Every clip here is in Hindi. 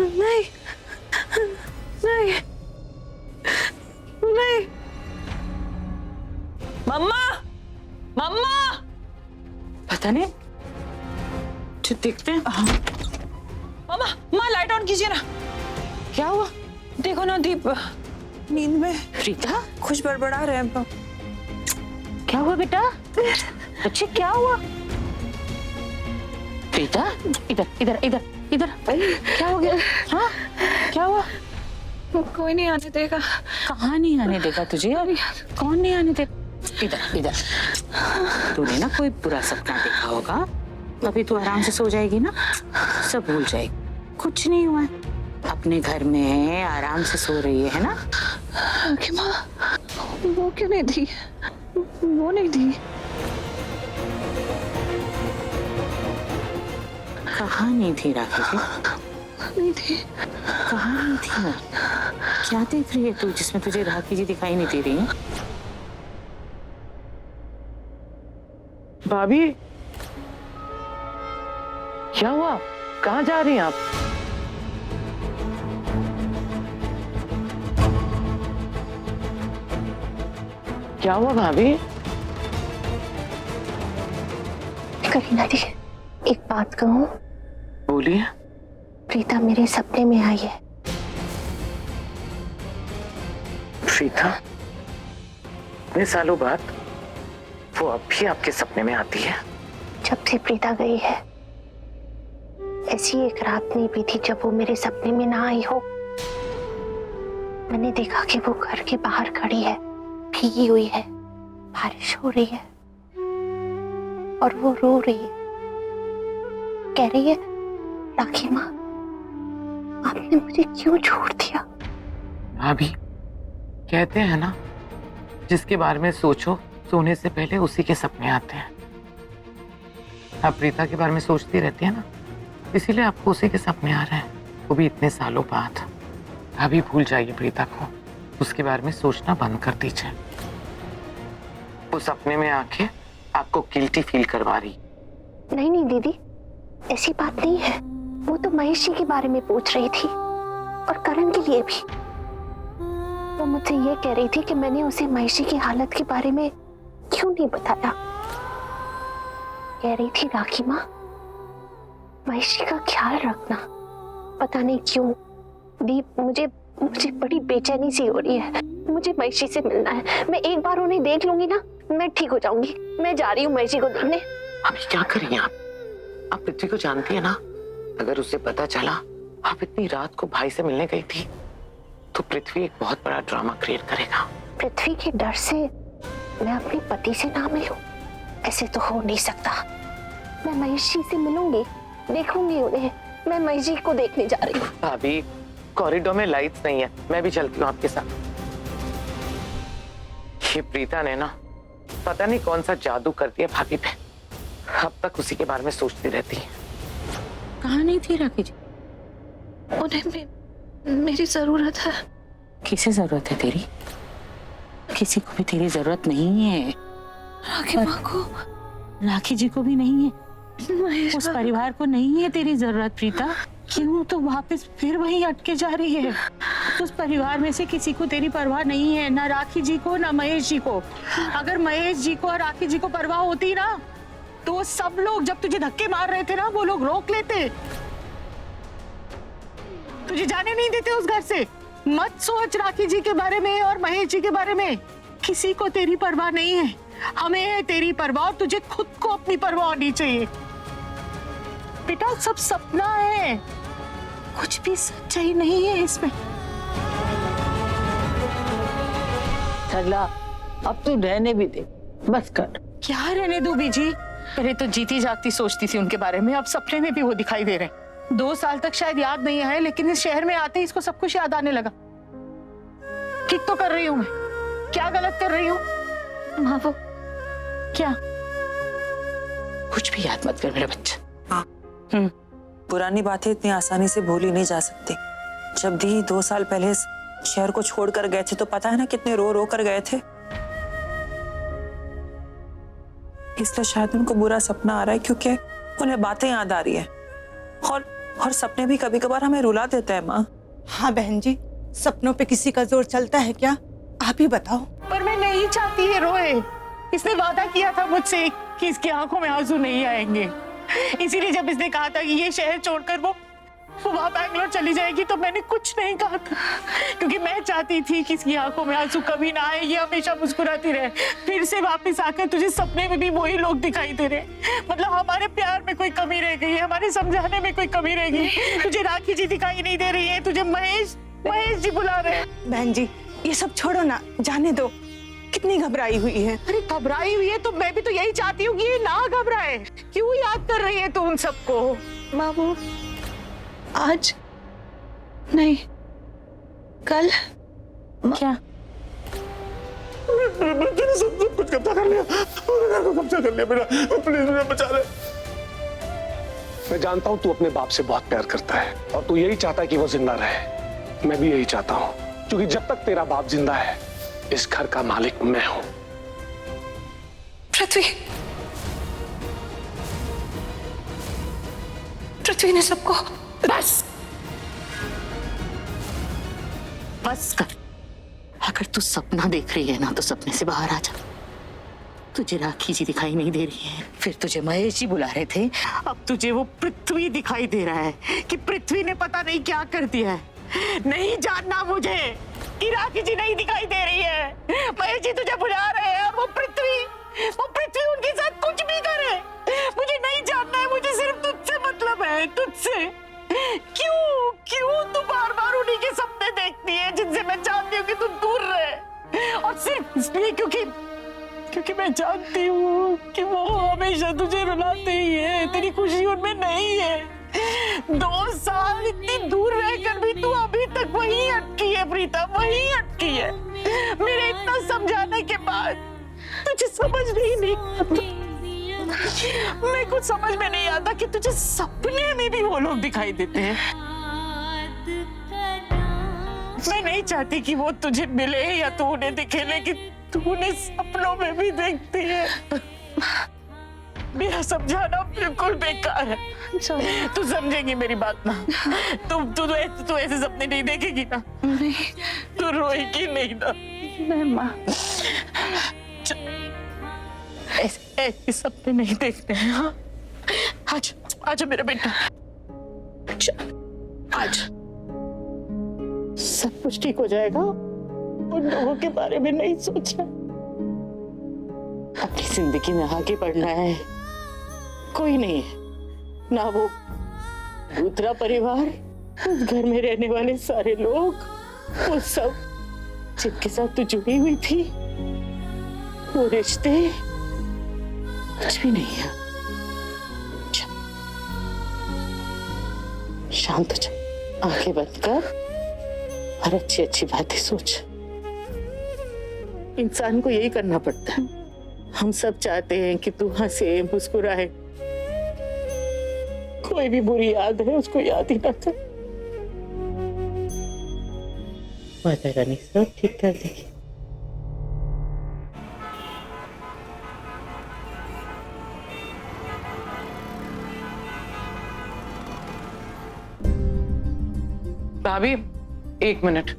नहीं नहीं नहीं। मम्मा, मम्मा, पता नहीं जो दिखते हैं। मम्मा, माँ लाइट ऑन कीजिए ना। क्या हुआ? देखो ना दीप नींद में प्रीता कुछ बड़बड़ा रहे हैं। क्या हुआ बेटा? बच्चे क्या हुआ? प्रीता इधर इधर इधर इधर, क्या हो गया? हाँ क्या हुआ? कोई नहीं आने देगा। कहाँ नहीं आने देगा तुझे? और कौन नहीं आने देगा? इधर इधर, तूने ना कोई बुरा सपना देखा होगा, अभी तू आराम से सो जाएगी ना, सब भूल जाएगी। कुछ नहीं हुआ है, अपने घर में है, आराम से सो रही है ना? कि माँ वो क्यों नहीं थी? वो नहीं थी। कहाँ नहीं थी राखी जी? नहीं थी। कहाँ नहीं थी वो? क्या देख रही है तू जिसमें तुझे राखी जी दिखाई नहीं दे रही है? भाभी क्या हुआ? कहाँ जा रही हैं आप? क्या हुआ भाभी? करीना दी, एक बात कहूँ? बोलिए। प्रीता मेरे सपने में आई है। प्रीता इतने सालों बाद वो अब भी आपके सपने में आती है? जब से प्रीता गई है, ऐसी एक रात नहीं बीती जब वो मेरे सपने में ना आई हो। मैंने देखा कि वो घर के बाहर खड़ी है, भीगी हुई है, बारिश हो रही है और वो रो रही है। कह रही है, राखी माँ आपने मुझे क्यों छोड़ दिया? भाभी कहते हैं ना, जिसके बारे में सोचो सोने से पहले उसी के सपने आते हैं। आप प्रीता के बारे में सोचती रहती है ना, इसीलिए आपको उसी के सपने आ रहे हैं, वो भी इतने सालों बाद। अभी भूल जाइए प्रीता को, उसके बारे में सोचना बंद कर दीजिए। वो सपने में आके आपको गिल्टी फील करवा रही। नहीं नहीं दीदी, ऐसी बात नहीं है। वो तो महेश जी के बारे में पूछ रही थी और करण के लिए भी। वो मुझसे ये कह रही थी कि मैंने उसे महेश जी की हालत के बारे में क्यों नहीं बताया। कह रही थी, राखी माँ महेश जी का ख्याल रखना। पता नहीं क्यों दीप, मुझे बड़ी बेचैनी सी हो रही है। मुझे महेश जी से मिलना है। मैं एक बार उन्हें देख लूंगी ना, मैं ठीक हो जाऊंगी। मैं जा रही हूँ महेश जी को देखने। अभी क्या करेंगे आप? पृथ्वी को जानती है ना, अगर उसे पता चला आप इतनी रात को भाई से मिलने गई थी, तो पृथ्वी एक बहुत बड़ा ड्रामा क्रिएट करेगा। पृथ्वी के डर से मैं अपने पति से ना मिलूं, ऐसे तो हो नहीं सकता। मैं महेश जी से मिलूंगी, देखूंगी उन्हें। मैं महेश जी को देखने जा रही हूँ। भाभी कॉरिडोर में लाइट्स नहीं है, मैं भी चलती हूँ आपके साथ। ये प्रीता ने ना पता नहीं कौन सा जादू कर दिया भाभी पे, अब तक उसी के बारे में सोचती रहती है। कहाँ नहीं थी राखी जी? उन्हें मेरी जरूरत है। किसे जरूरत है तेरी? किसी को भी तेरी जरूरत नहीं है। राखी माँ को, राखी जी को भी नहीं है, महेश उस परिवार को नहीं है तेरी जरूरत प्रीता। क्यों तो वापस फिर वहीं अटके जा रही है? उस परिवार में से किसी को तेरी परवाह नहीं है, ना राखी जी को ना महेश जी को। अगर महेश जी को और राखी जी को परवाह होती ना, तो सब लोग जब तुझे धक्के मार रहे थे ना, वो लोग रोक लेते, तुझे जाने नहीं देते उस घर से। मत सोच राखी जी के बारे में और महेश जी के बारे में। किसी को तेरी परवाह नहीं है, हमें है तेरी परवाह, और तुझे खुद को अपनी परवाह होनी चाहिए। बेटा सब सपना है, कुछ भी सच्चाई नहीं है इसमें। चला अब तू रहने भी दे, बस कर। क्या रहने दूं बीजी? पहले तो जीती जागती सोचती थी उनके बारे में, अब सपने में भी वो दिखाई दे रहे हैं। 2 साल तक शायद याद नहीं आए, लेकिन इस शहर में आते ही इसको सब कुछ याद आने लगा। ठीक तो कर रही हूँ मैं? क्या गलत कर रही हूँ? माँ वो क्या? कुछ भी याद मत कर मेरा बच्चा। पुरानी बातें इतनी आसानी से भूली नहीं जा सकती। जब दी 2 साल पहले इस शहर को छोड़कर गए थे तो पता है ना कितने रो रो कर गए थे। इसलिए शायद उनको बुरा सपना आ रहा है क्योंकि उन्हें बातें याद आ रही है। और सपने भी कभी कभार हमें रुला देते हैं माँ। हाँ बहन जी, सपनों पे किसी का जोर चलता है क्या? आप ही बताओ। पर मैं नहीं चाहती है रोए। इसने वादा किया था मुझसे कि इसकी आंखों में आंसू नहीं आएंगे। इसीलिए जब इसने कहा था कि ये शहर छोड़कर वो वहां बैंगलोर चली जाएगी तो मैंने कुछ नहीं कहा था, क्योंकि मैं चाहती थी कि इसकी आंखों में आंसू कभी ना आए, ये हमेशा मुस्कुराती रहे। फिर से वापस आकर तुझे सपने में भी वही लोग दिखाई दे रहे। मतलब हमारे प्यार में कोई कमी रह गई है, हमारे समझाने में कोई कमी रह गई। तुझे राखी जी दिखाई नहीं दे रही है, तुझे महेश जी बुला रहे हैं। बहन जी ये सब छोड़ो ना, जाने दो। कितनी घबराई हुई है। अरे घबराई हुई है तो मैं भी तो यही चाहती हूँ कि ये ना घबराए। क्यों याद कर रही है तू उन सबको? माँ वो आज नहीं, कल। क्या? मैंने सब कुछ कब्जा कर लिया, पूरे घर को कब्जा कर लिया मेरा। प्लीज मुझे बचा ले। मैं जानता हूँ तू अपने बाप से बहुत प्यार करता है और तू यही चाहता है कि वो जिंदा रहे। मैं भी यही चाहता हूँ, क्योंकि जब तक तेरा बाप जिंदा है इस घर का मालिक मैं हूँ। पृथ्वी ने सबको बस कर। अगर तू सपना देख रही है ना तो सपने से बाहर आ जा। तुझे राखी जी दिखाई नहीं दे रही है, फिर तुझे महेश जी बुला रहे थे, अब तुझे वो पृथ्वी दिखाई दे रहा है कि पृथ्वी ने पता नहीं क्या कर दिया है। नहीं जानना मुझे कि राखी जी नहीं दिखाई दे रही है, महेश जी तुझे बुला रहे हैं। और वो पृथ्वी उनके साथ कुछ भी करे, मुझे नहीं जानना है। मुझे सिर्फ तुझसे मतलब है, तुझसे। क्यों तू बार बार उन्हीं के सपने देखती है जिनसे मैं चाहती हूँ कि तू दूर रहे, और सिर्फ इसलिए क्योंकि मैं जानती हूँ कि वो हमेशा तुझे रुलाते ही है, तेरी खुशी उनमें नहीं है। 2 साल इतनी दूर रहकर भी तू अभी तक वहीं अटकी है प्रीता, वहीं अटकी है। मेरे इतना समझाने के बाद तुझे समझ नहीं आता। मैं कुछ समझ में नहीं आता कि तुझे सपने में भी वो लोग दिखाई देते हैं। मैं नहीं चाहती कि वो तुझे मिले या तू उन्हें दिखे, लेकिन तू उन्हें सपनों में भी देखती है। मेरा समझाना बिल्कुल बेकार है। तू समझेगी मेरी बात ना? तू ऐसे सपने नहीं देखेगी ना? नहीं, तू रोएगी नहीं ना? नहीं माँ। ऐसे सपने नहीं देखते हैं। हाँ? आजा मेरा बेटा, आज सब कुछ ठीक हो जाएगा। उन लोगों के बारे में नहीं सोचना, अपनी जिंदगी में आगे बढ़ना है। कोई नहीं है ना, वो दूसरा परिवार, उस घर में रहने वाले सारे लोग, वो सब जिनके साथ तू जुड़ी हुई थी, वो रिश्ते कुछ भी नहीं है। शांत हो जा, आंखें बंद कर और अच्छी अच्छी बातें सोच। इंसान को यही करना पड़ता है। हम सब चाहते हैं कि तू हंसे, मुस्कुराए। कोई भी बुरी याद है उसको याद ही ना कर। माता रानी सब ठीक कर देगी। भाभी 1 मिनट।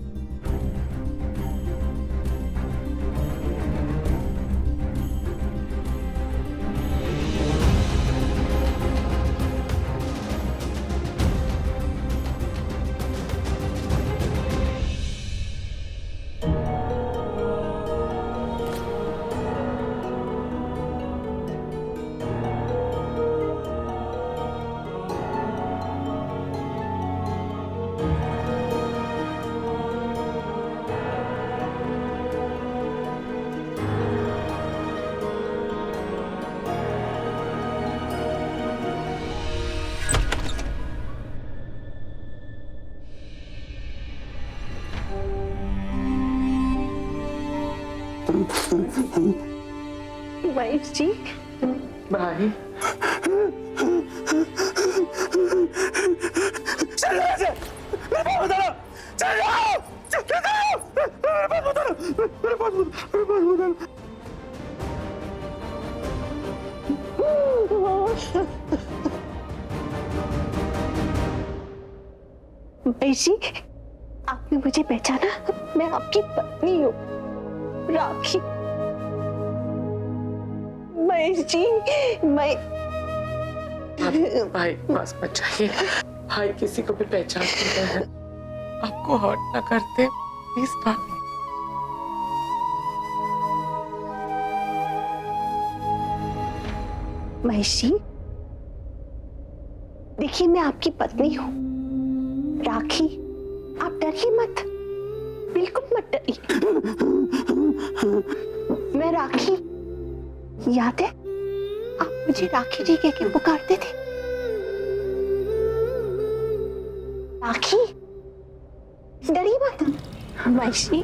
महेश जी, भाई महेश जी, आपने मुझे पहचाना? मैं आपकी पत्नी हूँ, राखी। महेश जी, मैं भाई बस मत जाइए, भाई किसी को भी पहचान सकते हैं, आपको हर्ट ना करते प्लीज भाभी। महेश जी, देखिए मैं आपकी पत्नी हूँ, राखी। आप डरिए मत, बिल्कुल मत डरिए। मैं राखी, याद है आप मुझे राखी जी कह के पुकारते थे? राखी, डरिए मत। महेश जी,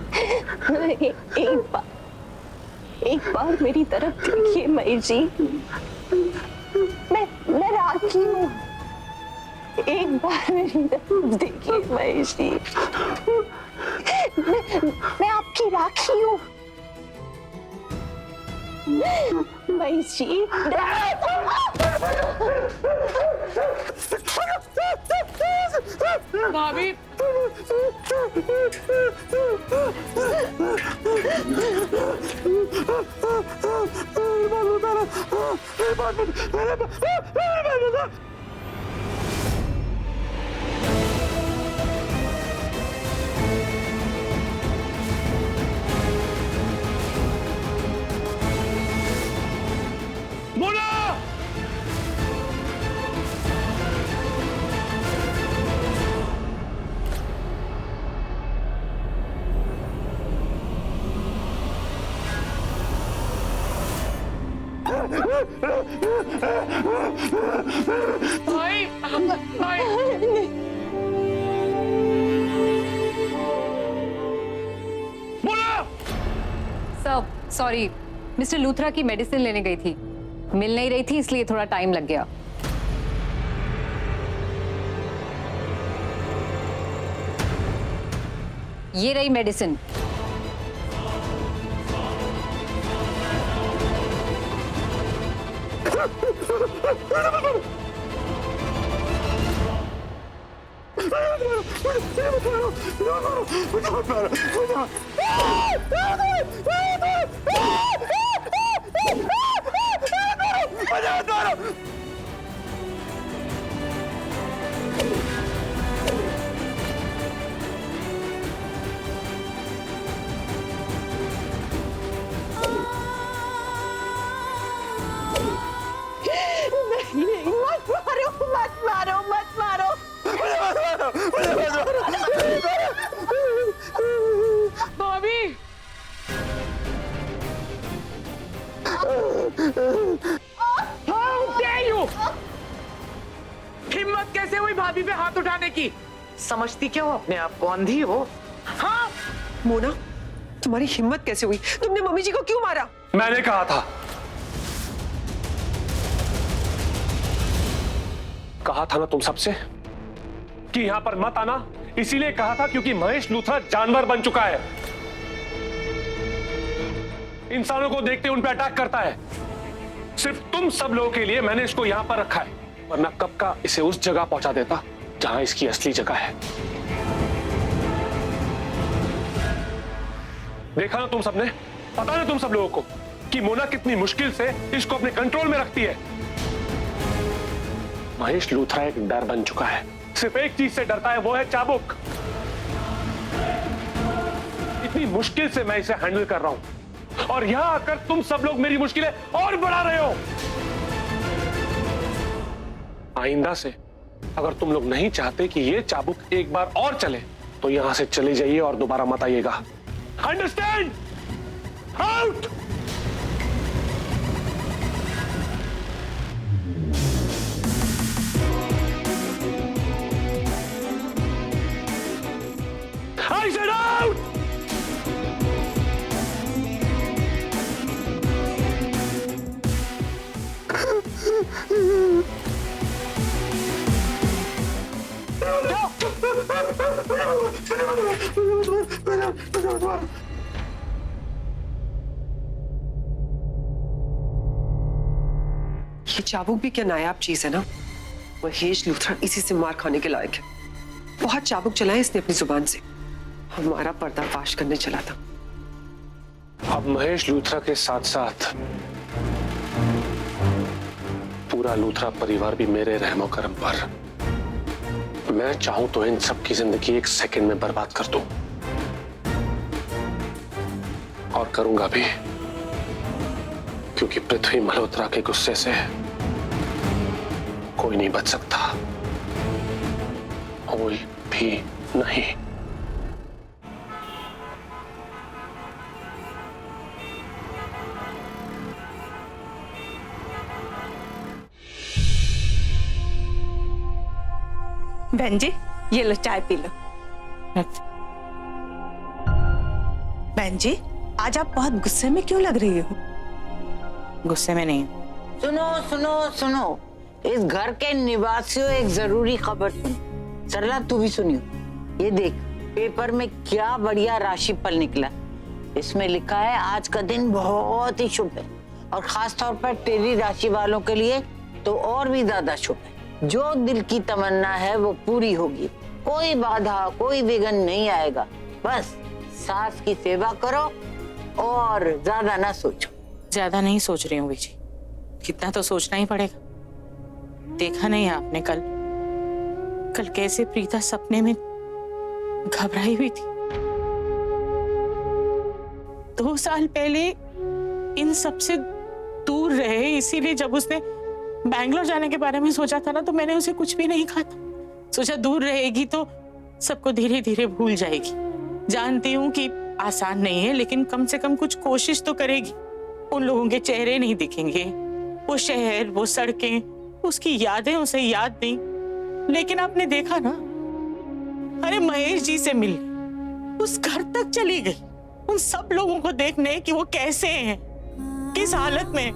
एक बार मेरी तरफ देखिए महेश जी, मैं राखी हूँ, एक बार मेरी तरफ देखिए महेश जी, मैं आपकी राखी हूँ महेश जी। भाभी भाई भाई सर सॉरी, मिस्टर लूथरा की मेडिसिन लेने गई थी, मिल नहीं रही थी इसलिए थोड़ा टाइम लग गया। ये रही मेडिसिन। भाभी हिम्मत कैसे हुई भाभी पे हाथ उठाने की? समझती क्या हो अपने आप को, अंधी हो? हाँ मोना, तुम्हारी हिम्मत कैसे हुई? तुमने मम्मी जी को क्यों मारा? मैंने कहा था ना तुम सबसे कि यहां पर मत आना, इसीलिए कहा था क्योंकि महेश लूथरा जानवर बन चुका है, इंसानों को देखते उन पर अटैक करता है। सिर्फ तुम सब लोगों के लिए मैंने इसको यहां पर रखा है, वरना कब का इसे उस जगह पहुंचा देता जहां इसकी असली जगह है। देखा ना तुम सबने, पता ना तुम सब लोगों को कि मोना कितनी मुश्किल से इसको अपने कंट्रोल में रखती है। महेश लूथरा एक डर बन चुका है, सिर्फ एक चीज से डरता है, वो है चाबुक। इतनी मुश्किल से मैं इसे हैंडल कर रहा हूं और यहां आकर तुम सब लोग मेरी मुश्किलें और बढ़ा रहे हो। आइंदा से अगर तुम लोग नहीं चाहते कि ये चाबुक एक बार और चले तो यहां से चले जाइए और दोबारा मत आइएगा। Understand? Out! I said out! ये चाबुक भी क्या नायाब चीज है ना? महेश लूथरा इसी से मार खाने के लायक है। बहुत चाबुक चलाए इसने अपनी जुबान से। हमारा पर्दाफाश करने चला था। अब महेश लूथरा के साथ साथ पूरा लूथरा परिवार भी मेरे रहमो करम पर। मैं चाहूं तो इन सब की जिंदगी 1 सेकंड में बर्बाद कर दूं, और करूंगा भी, क्योंकि पृथ्वी मल्होत्रा के गुस्से से कोई नहीं बच सकता, कोई भी नहीं। बहन जी, ये लो चाय पी लो। बहन जी, आज आप बहुत गुस्से में क्यों लग रही हो? गुस्से में नहीं। सुनो सुनो सुनो, इस घर के निवासियों एक जरूरी खबर सुनो। सरला तू भी सुनियो। ये देख, पेपर में क्या बढ़िया राशिफल निकला। इसमें लिखा है आज का दिन बहुत ही शुभ है, और खास तौर पर तेरी राशि वालों के लिए तो और भी ज्यादा शुभ है। जो दिल की तमन्ना है वो पूरी होगी, कोई बाधा कोई विघ्न नहीं आएगा। बस सास की सेवा करो और ज्यादा ना सोचो। ज्यादा नहीं सोच रही हूँ बीजी, कितना तो सोचना ही पड़ेगा। देखा नहीं आपने कल कैसे प्रीता सपने में घबराई हुई थी। 2 साल पहले इन सब से दूर रहे, इसीलिए जब उसने बैंगलोर जाने के बारे में सोचा था ना, तो मैंने उसे कुछ भी नहीं कहा था। सोचा दूर रहेगी तो सबको धीरे धीरे भूल जाएगी। जानती हूँ कि आसान नहीं है, लेकिन कम से कम कुछ कोशिश तो करेगी। उन लोगों के चेहरे नहीं दिखेंगे, वो शहर, वो सड़कें, उसकी यादें उसे याद नहीं। लेकिन आपने देखा ना, अरे महेश जी से मिल उस घर तक चली गई, उन सब लोगों को देखने कि वो कैसे हैं, किस हालत में।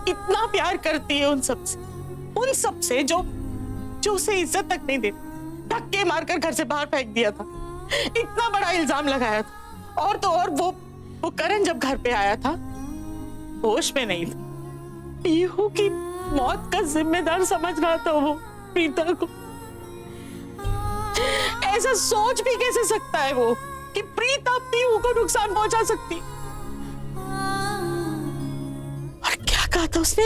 इतना प्यार करती है उन सब से जो उसे इज्जत तक नहीं देते। धक्के मारकर घर से बाहर फेंक दिया था, इतना बड़ा इल्जाम लगाया था। और तो और वो करण जब घर पे आया था, होश में नहीं था। पीहू की मौत का जिम्मेदार समझ रहा था वो प्रीता को। ऐसा सोच भी कैसे सकता है वो कि प्रीता पीहू को नुकसान पहुंचा सकती। और क्या कहा था उसने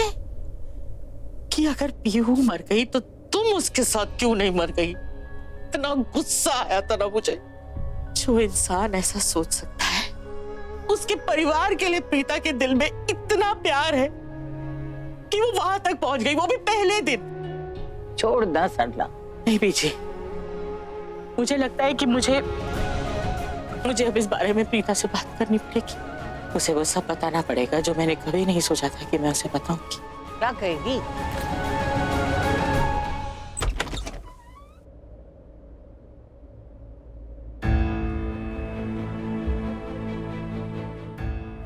कि अगर पीहू मर गई तो तुम उसके साथ क्यों नहीं मर गई। इतना गुस्सा आया था ना मुझे। जो इंसान ऐसा सोच सकता है, उसके परिवार के लिए प्रीता के दिल में इतना प्यार है कि वो वहां तक पहुंच गई, वो भी पहले दिन। छोड़ ना सरला। नहीं बीजी, मुझे लगता है कि मुझे अब इस बारे में प्रीता से बात करनी पड़ेगी। उसे वो सब बताना पड़ेगा जो मैंने कभी नहीं सोचा था कि मैं उसे बताऊंगी। क्या कहेगी?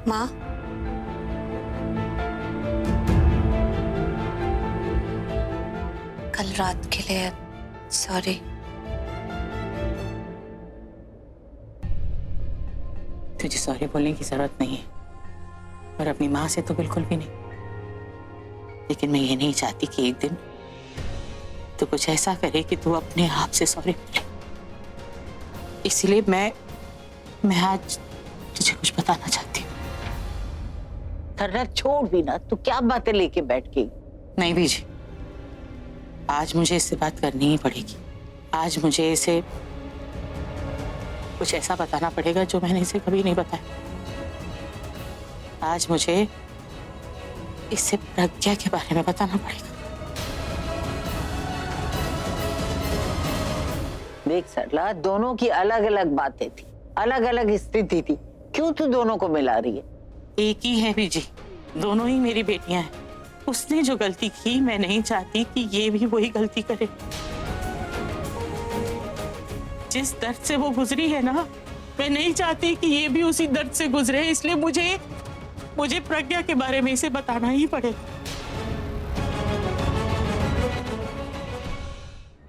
माँ, कल रात के लिए सॉरी। तुझे सॉरी बोलने की जरूरत नहीं है, और अपनी माँ से तो बिल्कुल भी नहीं। लेकिन मैं ये नहीं चाहती कि एक दिन तू कुछ ऐसा करे कि तू अपने आप से सॉरी बोले। इसलिए मैं आज तुझे कुछ बताना चाहती हूँ। सरला छोड़ भी ना, तू क्या बातें लेके बैठ गई? नहीं बीजी, आज मुझे इससे बात करनी ही पड़ेगी। आज मुझे इसे कुछ ऐसा बताना पड़ेगा जो मैंने इसे कभी नहीं बताया। आज मुझे इससे प्रज्ञा के बारे में बताना पड़ेगा। देख सरला, दोनों की अलग अलग बातें थी, अलग अलग स्थिति थी। क्यों तू दोनों को मिला रही है? एक ही है बीजी, दोनों ही मेरी बेटियां हैं। उसने जो गलती की, मैं नहीं चाहती कि ये भी वही गलती करे। जिस दर्द से वो गुजरी है ना, मैं नहीं चाहती कि ये भी उसी दर्द से गुजरे। इसलिए मुझे प्रज्ञा के बारे में इसे बताना ही पड़ेगा।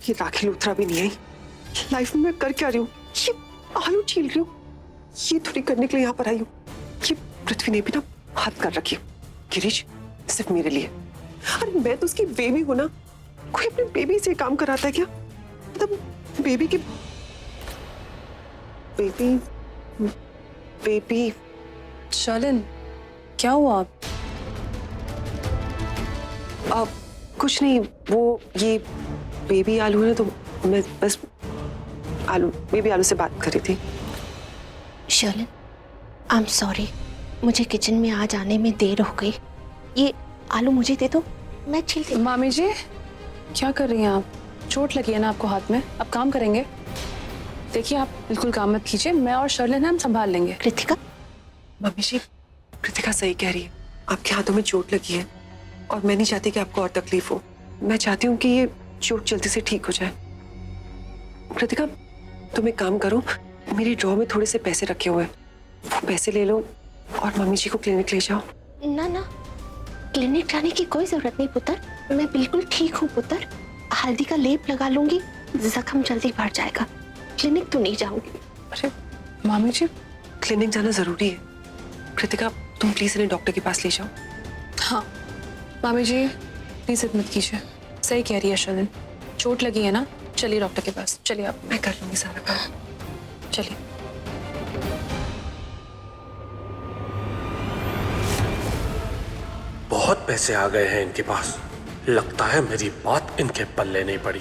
ये राखी लूथरा भी नहीं आई। लाइफ में मैं कर क्या रही हूँ? ये आयु झील रही हूँ, ये थोड़ी करने के लिए यहाँ पर आई हूँ। ये पृथ्वी ने भी ना हाथ कर रखी। गिरीश, सिर्फ मेरे लिए। अरे मैं तो उसकी बेबी हूं ना, कोई अपने बेबी से काम कराता है क्या? मतलब बेबी की बेबी बेबी शालिन, क्या हुआ आप? अब कुछ नहीं, वो ये बेबी आलू है ना, तो मैं बस बेबी आलू से बात कर रही थी। शर्लिन, आई एम सॉरी, मुझे किचन में आ जाने में देर हो गई। ये आलू मुझे दे दो, मैं छील देती हूँ। मामी जी, क्या कर रही हैं आप? चोट लगी है ना आपको हाथ में? अब काम करेंगे? देखिए, आप बिल्कुल काम मत कीजिए, मैं और शर्लिन हम संभाल लेंगे। कृतिका, मम्मी जी, कृतिका सही कह रही है, आपके हाथों में चोट लगी है और मैं नहीं चाहती कि आपको और तकलीफ हो। मैं चाहती हूँ कि ये चोट जल्दी से ठीक हो जाए। कृतिका, तुम एक काम करो, मेरी ड्रॉ में थोड़े से पैसे रखे हुए हैं, वो पैसे ले लो और मम्मी जी को क्लिनिक ले जाओ। ना ना, क्लिनिक जाने की कोई जरूरत नहीं पुत्र, मैं बिल्कुल ठीक हूँ पुत्र। हल्दी का लेप लगा लूंगी, जख्म जल्दी भर जाएगा। क्लिनिक तो नहीं जाऊंगी। अरे मामी जी, क्लिनिक जाना जरूरी है। कृतिका, तुम प्लीज इन्हें डॉक्टर के पास ले जाओ। हाँ मामी जी, प्लीज मत कीजिए, सही कह रही है शर्लिन, चोट लगी है ना, चलिए डॉक्टर के पास, चलिए आप। मैं कर लूंगी सारा काम। चलिए। बहुत पैसे आ गए हैं इनके पास, लगता है मेरी बात इनके पल्ले नहीं पड़ी।